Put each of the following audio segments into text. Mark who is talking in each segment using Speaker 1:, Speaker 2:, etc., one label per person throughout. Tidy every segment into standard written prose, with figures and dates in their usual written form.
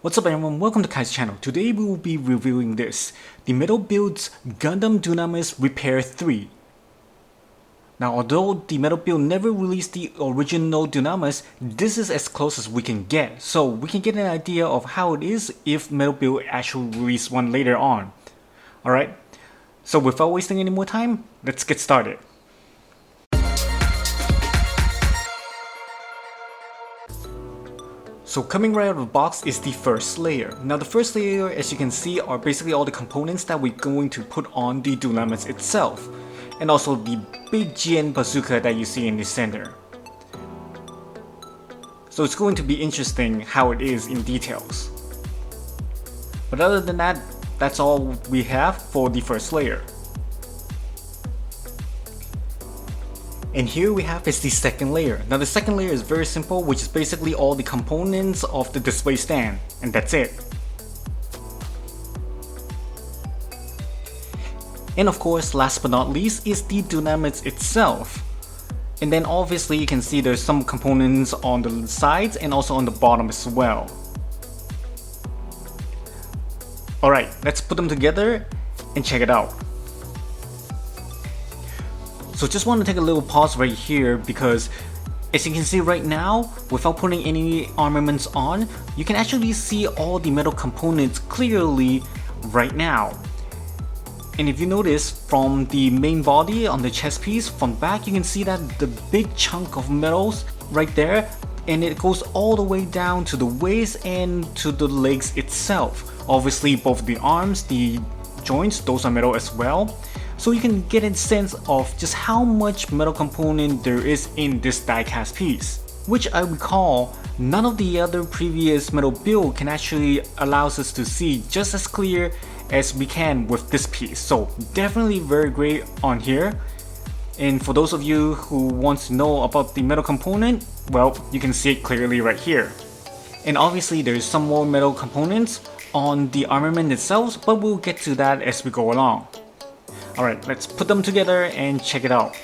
Speaker 1: What's up everyone, welcome to Kai's channel. Today we will be reviewing this, the Metal Build's Gundam Dynames Repair 3. Now although the Metal Build never released the original Dynames, this is as close as we can get, so we can get an idea of how it is if Metal Build actually released one later on. Alright, so without wasting any more time, let's get started. So coming right out of the box is the first layer. Now the first layer, as you can see, are basically all the components that we're going to put on the Dynames itself, and also the big GN bazooka that you see in the center. So it's going to be interesting how it is in details. But other than that, that's all we have for the first layer. And here we have is the second layer. Now the second layer is very simple, which is basically all the components of the display stand, and that's it. And of course, last but not least is the Dynames itself. And then obviously you can see there's some components on the sides and also on the bottom as well. Alright, let's put them together and check it out. So just want to take a little pause right here because as you can see right now, without putting any armaments on, you can actually see all the metal components clearly right now. And if you notice from the main body on the chest piece, from back you can see that the big chunk of metals right there, and it goes all the way down to the waist and to the legs itself. Obviously both the arms, the joints, those are metal as well. So you can get a sense of just how much metal component there is in this die-cast piece. Which I recall, none of the other previous metal build can actually allow us to see just as clear as we can with this piece. So definitely very great on here. And for those of you who want to know about the metal component, well, you can see it clearly right here. And obviously there's some more metal components on the armament itself, but we'll get to that as we go along. Alright, let's put them together and check it out.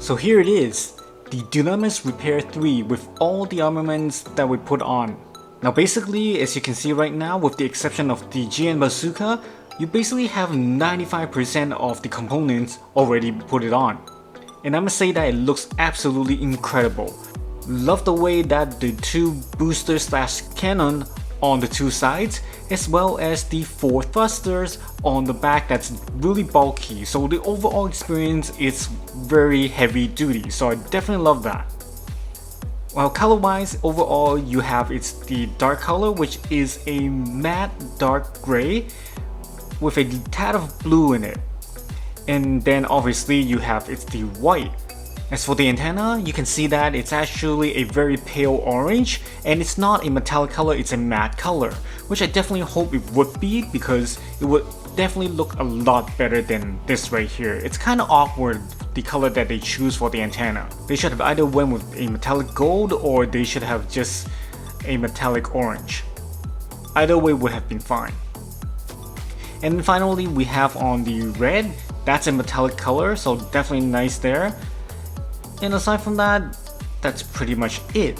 Speaker 1: So here it is, the Dynames Repair 3 with all the armaments that we put on. Now basically, as you can see right now, with the exception of the GN Bazooka, you basically have 95% of the components already put it on. And I must say that it looks absolutely incredible. Love the way that the two boosters / cannon on the two sides, as well as the 4 thrusters on the back that's really bulky, so the overall experience is very heavy duty, so I definitely love that. While color wise, overall you have the dark color, which is a matte dark gray with a tad of blue in it, and then obviously you have the white. As for the antenna, you can see that it's actually a very pale orange, and it's not a metallic color, it's a matte color, which I definitely hope it would be because it would definitely look a lot better than this right here. It's kind of awkward, the color that they choose for the antenna. They should have either went with a metallic gold or they should have just a metallic orange. Either way would have been fine. And then finally we have on the red, that's a metallic color, so definitely nice there. And aside from that, that's pretty much it.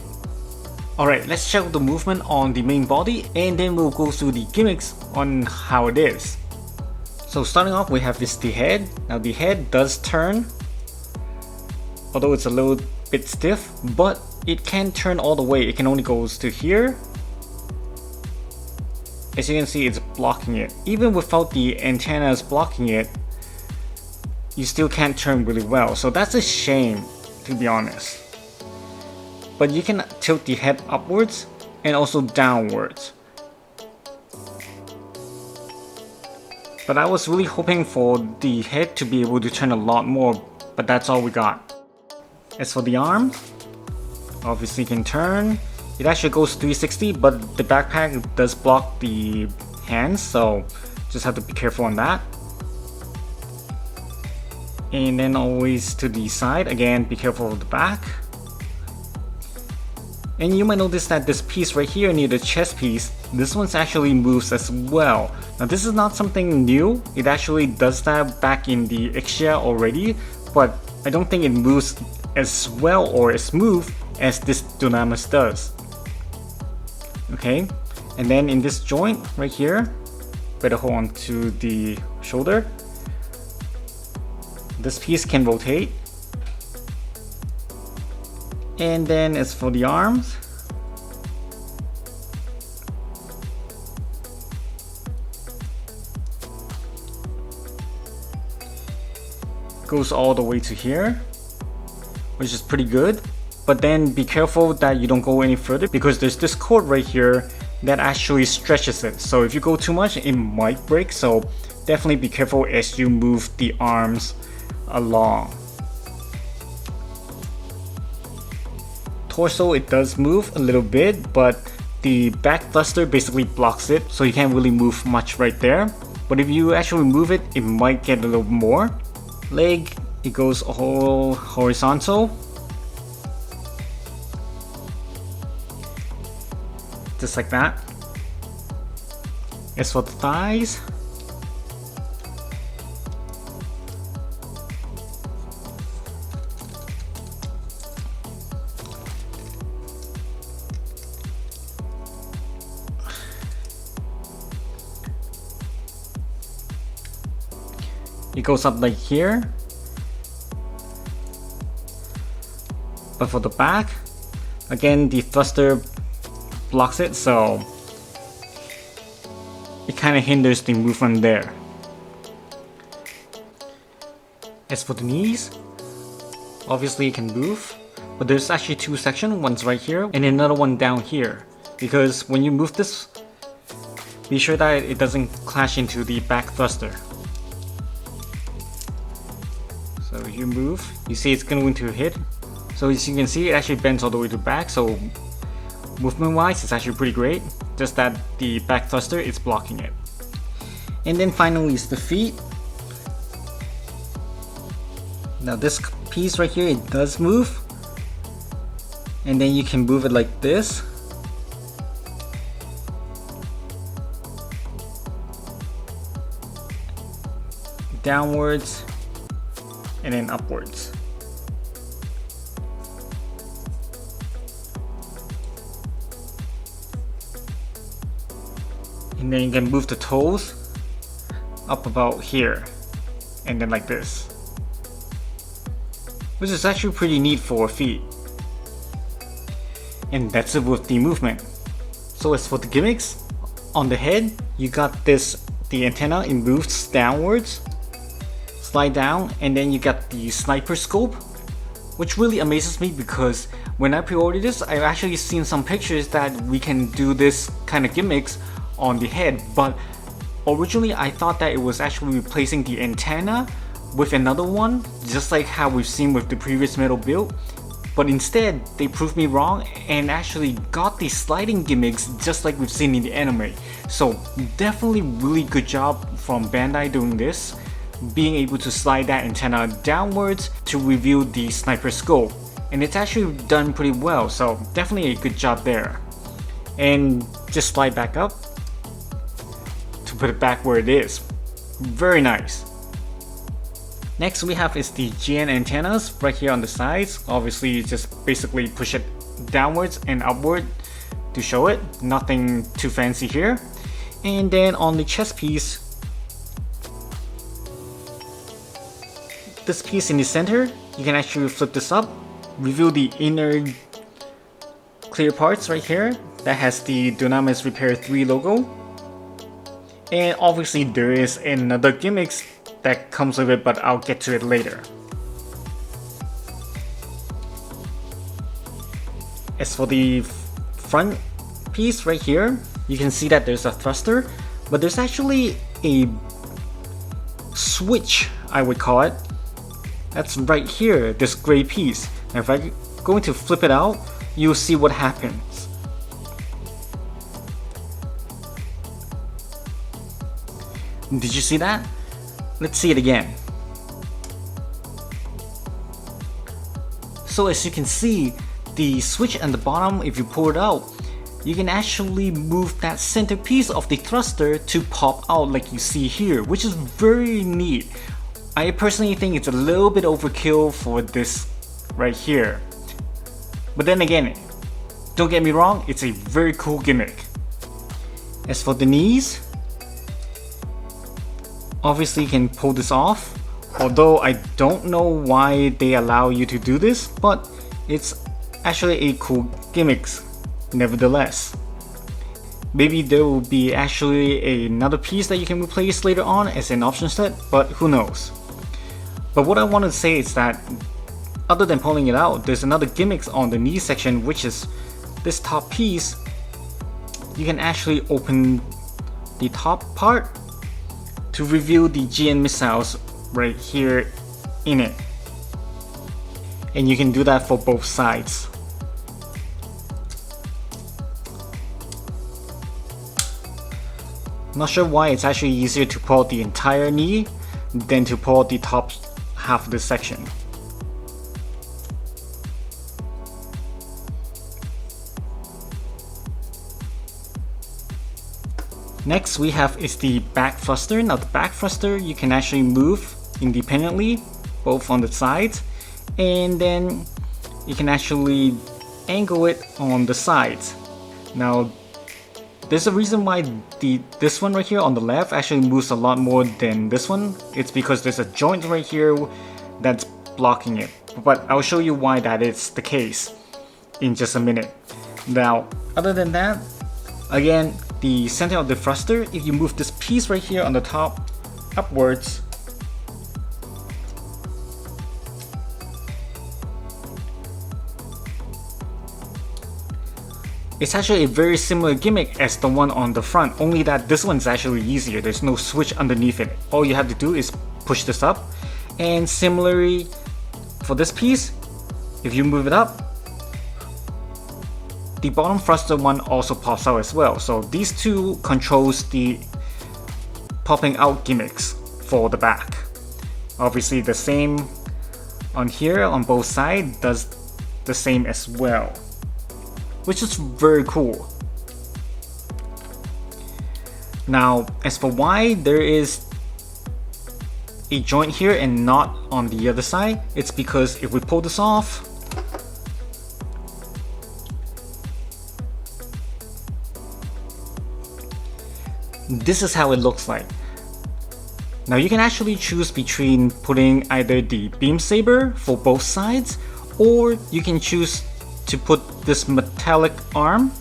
Speaker 1: Alright, let's check out the movement on the main body and then we'll go through the gimmicks on how it is. So starting off, we have the head. Now the head does turn, although it's a little bit stiff, but it can turn all the way. It can only go to here. As you can see, it's blocking it. Even without the antennas blocking it, you still can't turn really well. So that's a shame, to be honest. But you can tilt the head upwards and also downwards. But I was really hoping for the head to be able to turn a lot more, but that's all we got. As for the arm, obviously you can turn. It actually goes 360, but the backpack does block the hands, so just have to be careful on that. And then always to the side, again be careful of the back. And you might notice that this piece right here near the chest piece, this one's actually moves as well. Now this is not something new, it actually does that back in the Ⅲ already, but I don't think it moves as well or as smooth as this Dynames does. Okay, and then in this joint right here, better hold on to the shoulder. This piece can rotate. And then as for the arms, goes all the way to here, which is pretty good. But then be careful that you don't go any further because there's this cord right here that actually stretches it. So if you go too much, it might break. So definitely be careful as you move the arms along. Torso, it does move a little bit, but the back thruster basically blocks it, so you can't really move much right there. But if you actually move it, it might get a little more. Leg, it goes all horizontal. Just like that. As for the thighs, it goes up like here. But for the back, again the thruster blocks it, so it kind of hinders the movement there. As for the knees, obviously it can move, but there's actually two sections, one's right here and another one down here, because when you move this, be sure that it doesn't clash into the back thruster. So if you move, you see it's going to hit. So as you can see, it actually bends all the way to the back, so movement wise it's actually pretty great, just that the back thruster is blocking it. And then finally is the feet. Now this piece right here, it does move, and then you can move it like this. Downwards and then upwards. And then you can move the toes up about here and then like this, which is actually pretty neat for feet. And that's it with the movement. So as for the gimmicks, on the head you got this, the antenna, it moves downwards, slide down, and then you got the sniper scope, which really amazes me because when I pre-ordered this, I've actually seen some pictures that we can do this kind of gimmicks on the head, but originally I thought that it was actually replacing the antenna with another one, just like how we've seen with the previous metal build. But instead they proved me wrong and actually got the sliding gimmicks just like we've seen in the anime. So definitely really good job from Bandai doing this, being able to slide that antenna downwards to reveal the sniper scope, and it's actually done pretty well, so definitely a good job there. And just slide back up to put it back where it is. Very nice. Next we have is the GN antennas right here on the sides. Obviously you just basically push it downwards and upward to show it, nothing too fancy here. And then on the chest piece, this piece in the center, you can actually flip this up, reveal the inner clear parts right here that has the Dynames Repair 3 logo. And obviously there is another gimmicks that comes with it, but I'll get to it later. As for the front piece right here, you can see that there's a thruster, but there's actually a switch, I would call it. That's right here, this gray piece. Now if I'm going to flip it out, you'll see what happens. Did you see that? Let's see it again. So as you can see, the switch at the bottom, if you pull it out, you can actually move that center piece of the thruster to pop out like you see here, which is very neat. I personally think it's a little bit overkill for this right here. But then again, don't get me wrong, it's a very cool gimmick. As for the knees, obviously you can pull this off, although I don't know why they allow you to do this, but it's actually a cool gimmicks nevertheless. Maybe there will be actually another piece that you can replace later on as an option set, but who knows. But what I want to say is that other than pulling it out, there's another gimmicks on the knee section, which is this top piece. You can actually open the top part to reveal the GN missiles right here in it. And you can do that for both sides. Not sure why it's actually easier to pull out the entire knee than to pull out the top half of this section. Next we have is the back thruster. Now the back thruster you can actually move independently, both on the sides, and then you can actually angle it on the sides. Now there's a reason why this one right here on the left actually moves a lot more than this one. It's because there's a joint right here that's blocking it. But I'll show you why that is the case in just a minute. Now, other than that, again, the center of the thruster, if you move this piece right here on the top upwards, it's actually a very similar gimmick as the one on the front, only that this one's actually easier. There's no switch underneath it. All you have to do is push this up, and similarly for this piece, if you move it up, the bottom thruster one also pops out as well. So these two controls the popping out gimmicks for the back. Obviously the same on here on both sides does the same as well, which is very cool. Now, as for why there is a joint here and not on the other side, it's because if we pull this off, this is how it looks like. Now you can actually choose between putting either the beam saber for both sides, or you can choose to put this metallic arm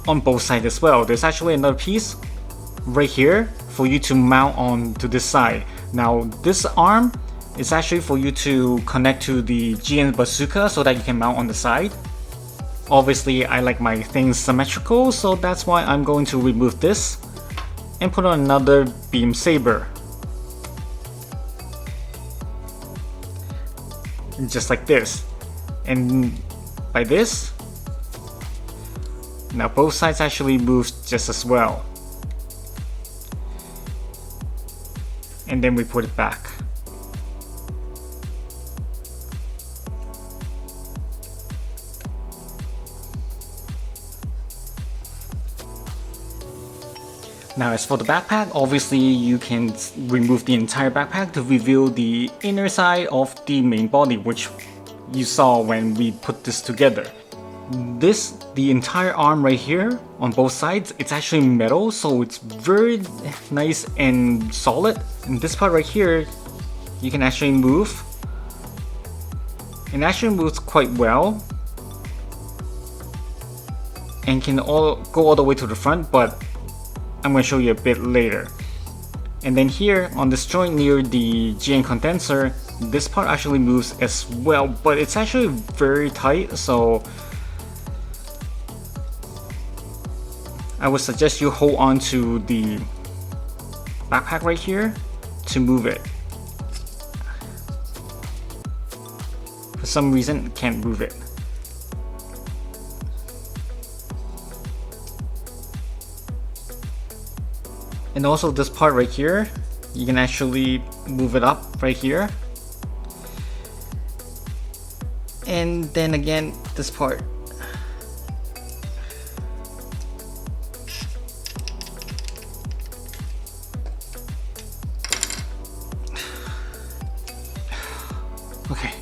Speaker 1: on both sides as well. There's actually another piece right here for you to mount on to this side. Now this arm is actually for you to connect to the GN Bazooka so that you can mount on the side. Obviously I like my things symmetrical, so that's why I'm going to remove this and put on another beam saber. Just like this. And by this, now both sides actually move just as well. And then we put it back. Now as for the backpack, obviously you can remove the entire backpack to reveal the inner side of the main body, which you saw when we put this together. the entire arm right here on both sides, it's actually metal, so it's very nice and solid. And this part right here, you can actually move. It actually moves quite well, and can go all the way to the front, but I'm going to show you a bit later. And then here on this joint near the GN condenser, this part actually moves as well, but it's actually very tight, so I would suggest you hold on to the backpack right here to move it. For some reason, can't move it. And also this part right here, you can actually move it up right here. And then again, this part. Okay.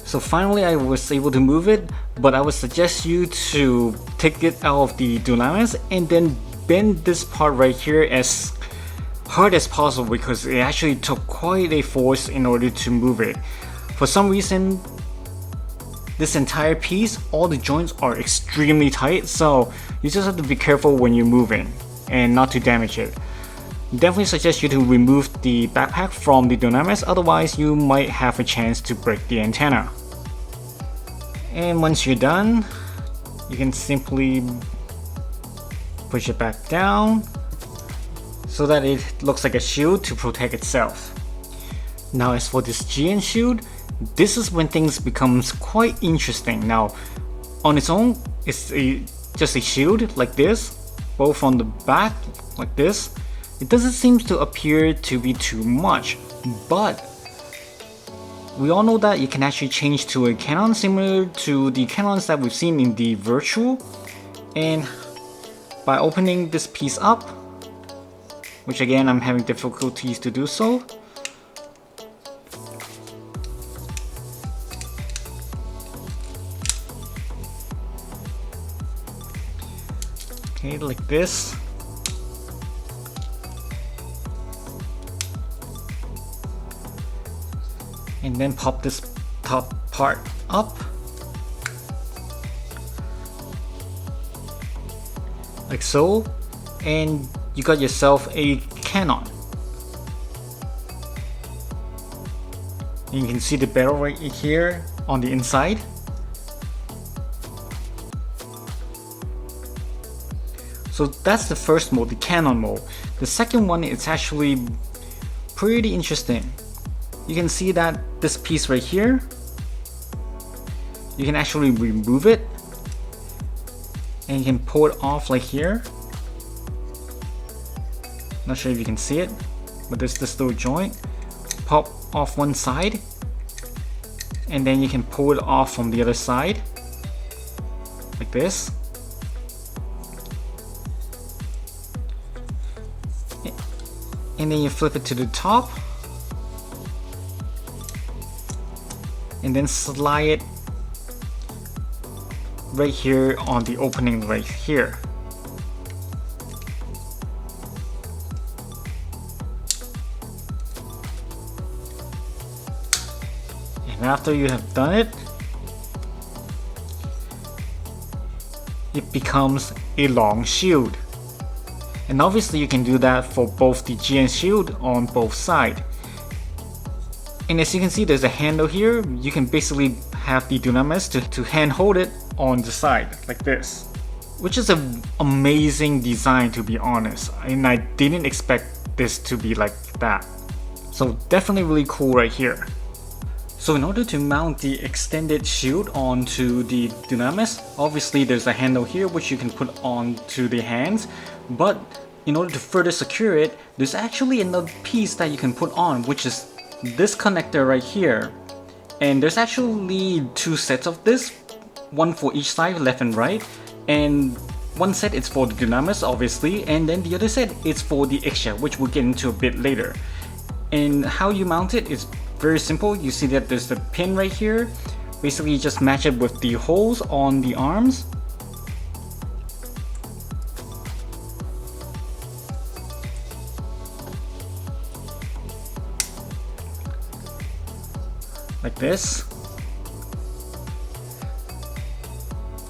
Speaker 1: So finally I was able to move it, but I would suggest you to take it out of the Dynames and then bend this part right here as hard as possible, because it actually took quite a force in order to move it. For some reason, this entire piece, all the joints are extremely tight, so you just have to be careful when you're moving and not to damage it. Definitely suggest you to remove the backpack from the Dynames, otherwise you might have a chance to break the antenna. And once you're done, you can simply push it back down so that it looks like a shield to protect itself. Now as for this GN shield, this is when things becomes quite interesting. Now on its own, it's just a shield like this, both on the back like this. It doesn't seem to appear to be too much, but we all know that you can actually change to a cannon similar to the cannons that we've seen in the virtual, and by opening this piece up, which again I'm having difficulties to do so, okay, like this, and then pop this top part up like so, and you got yourself a cannon. And you can see the barrel right here on the inside. So that's the first mode, the cannon mode. The second one is actually pretty interesting. You can see that this piece right here, you can actually remove it, and you can pull it off like here. Not sure if you can see it, but there's this little joint. Pop off one side, and then you can pull it off from the other side like this. And then you flip it to the top, and then slide it right here on the opening right here. And after you have done it, it becomes a long shield. And obviously you can do that for both the GN shield on both sides. And as you can see, there's a handle here. You can basically have the Dynames to hand hold it on the side like this, which is an amazing design, to be honest. And I didn't expect this to be like that. So definitely really cool right here. So in order to mount the extended shield onto the Dynames, obviously there's a handle here which you can put onto the hands, but in order to further secure it, there's actually another piece that you can put on, which is this connector right here. And there's actually two sets of this, one for each side, left and right, and one set is for the Dynames obviously, and then the other set is for the eggshell, which we'll get into a bit later. And how you mount it is very simple. You see that there's the pin right here Basically, you just match it with the holes on the arms. Like this.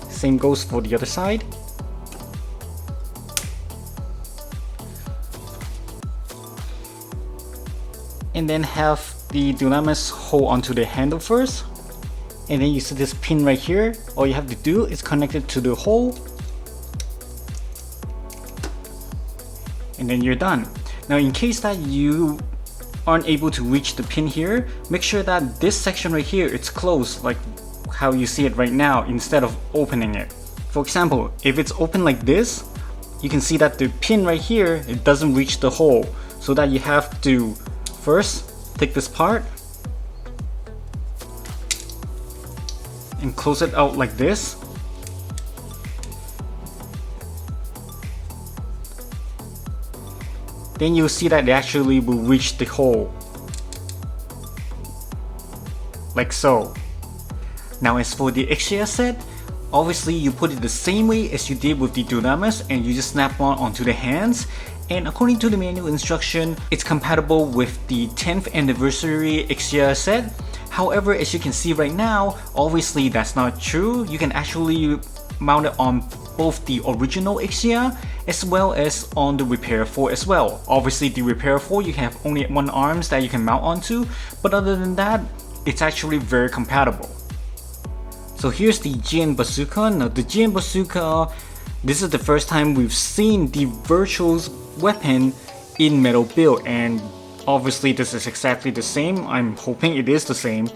Speaker 1: Same goes for the other side. And then have the Dynames hold onto the handle first. And then you see this pin right here. All you have to do is connect it to the hole. And then you're done. Now in case that you aren't able to reach the pin here, make sure that this section right here it's closed like how you see it right now instead of opening it. For example, if it's open like this, you can see that the pin right here, it doesn't reach the hole. So that you have to first take this part and close it out like this. Then you'll see that it actually will reach the hole. Like so. Now as for the Ⅲ set, obviously you put it the same way as you did with the Dynames and you just snap on onto the hands. And according to the manual instruction, it's compatible with the 10th anniversary Ⅲ set. However, as you can see right now, obviously that's not true. You can actually mount it on both the original Ⅲ as well as on the Repair 4 as well. Obviously the Repair 4 you have only one arms that you can mount onto, but other than that, it's actually very compatible. So here's the GN Bazooka. Now the GN Bazooka, this is the first time we've seen the virtual weapon in metal build, and obviously this is exactly the same. I'm hoping it is the same.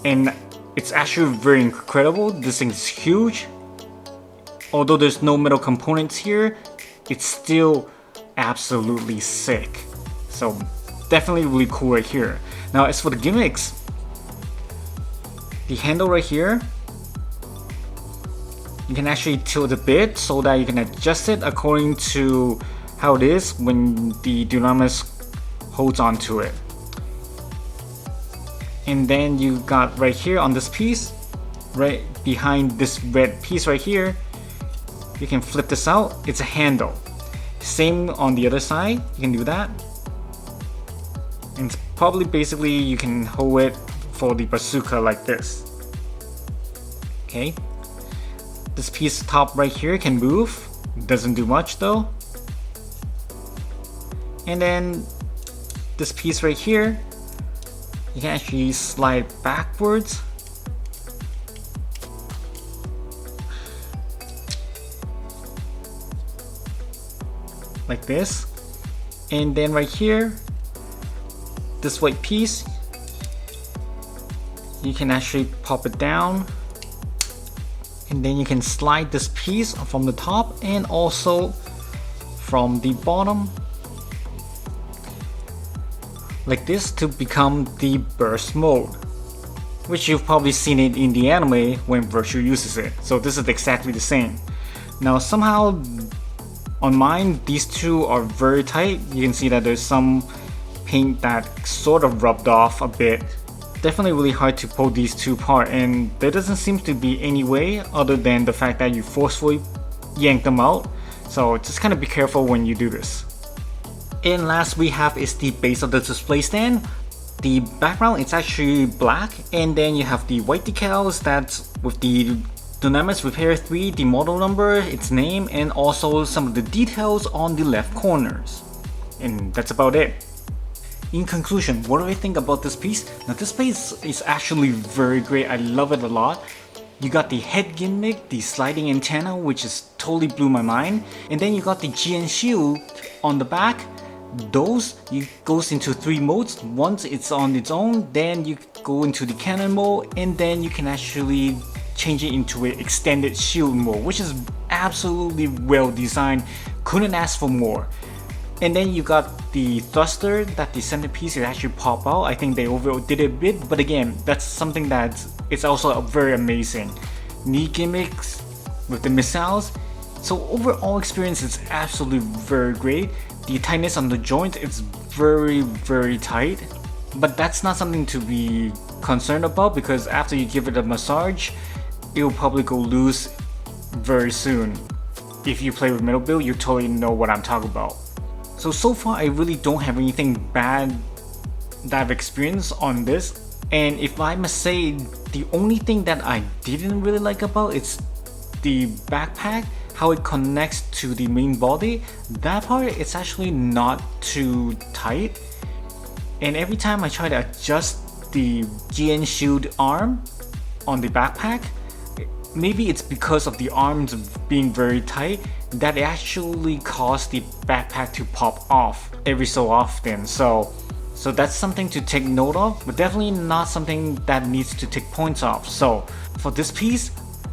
Speaker 1: And it's actually very incredible. This thing is huge. Although there's no metal components here, it's still absolutely sick. So definitely really cool right here. Now as for the gimmicks, the handle right here, you can actually tilt a bit so that you can adjust it according to how it is when the Dynames holds onto it. And then you got right here on this piece, right behind this red piece right here, you can flip this out. It's a handle. Same on the other side, you can do that. And it's probably basically you can hold it for the bazooka like this. Okay. This piece top right here can move. Doesn't do much though. And then this piece right here, you can actually slide backwards. Like this. And then right here, this white piece, you can actually pop it down. And then you can slide this piece from the top and also from the bottom like this to become the burst mode, which you've probably seen it in the anime when Virtue uses it. So this is exactly the same. Now somehow on mine, these two are very tight. You can see that there's some paint that sort of rubbed off a bit. Definitely really hard to pull these two apart, and there doesn't seem to be any way other than the fact that you forcefully yank them out. So just kind of be careful when you do this. And last we have is the base of the display stand. The background is actually black, and then you have the white decals that's with the Dynames Repair ⅲ, the model number, its name, and also some of the details on the left corners. And that's about it. In conclusion, what do I think about this piece? Now this piece is actually very great. I love it a lot. You got the head gimmick, the sliding antenna, which is totally blew my mind. And then you got the GN shield on the back. Those goes into 3 modes. Once it's on its own, then you go into the cannon mode, and then you can actually change it into an extended shield mode, which is absolutely well designed. Couldn't ask for more. And then you got the thruster that the centerpiece is actually pop out. I think they overdid it a bit, but again, that's something that it's also very amazing. Neat gimmicks with the missiles. So overall experience is absolutely very great. The tightness on the joint is very tight, but that's not something to be concerned about because after you give it a massage, it will probably go loose very soon. If you play with metal build, you totally know what I'm talking about. So far I really don't have anything bad that I've experienced on this, and if I must say, the only thing that I didn't really like about it's the backpack, how it connects to the main body. That part, it's actually not too tight, and every time I try to adjust the GN shield arm on the backpack, maybe it's because of the arms being very tight that it actually caused the backpack to pop off every so often. So that's something to take note of, but definitely not something that needs to take points off. So for this piece,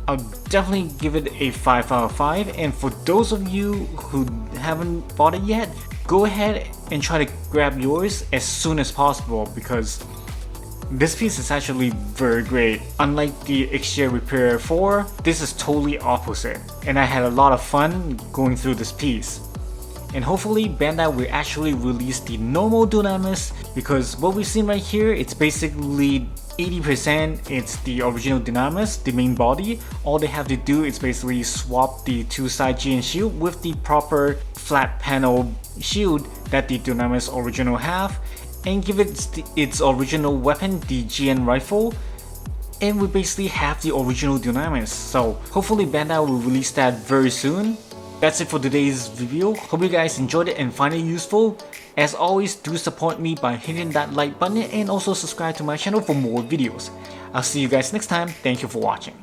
Speaker 1: I'll definitely give it a 5 out of 5. And for those of you who haven't bought it yet, go ahead and try to grab yours as soon as possible because this piece is actually very great. Unlike the XJ Repair 4, this is totally opposite, and I had a lot of fun going through this piece. And hopefully Bandai will actually release the normal Dynames, because what we've seen right here, it's basically 80% it's the original Dynames, the main body. All they have to do is basically swap the two-side GN shield with the proper flat panel shield that the Dynames original have, and give it its original weapon, the GN rifle, and we basically have the original Dynames. So hopefully Bandai will release that very soon. That's it for today's review. Hope you guys enjoyed it and find it useful. As always, do support me by hitting that like button and also subscribe to my channel for more videos. I'll see you guys next time. Thank you for watching.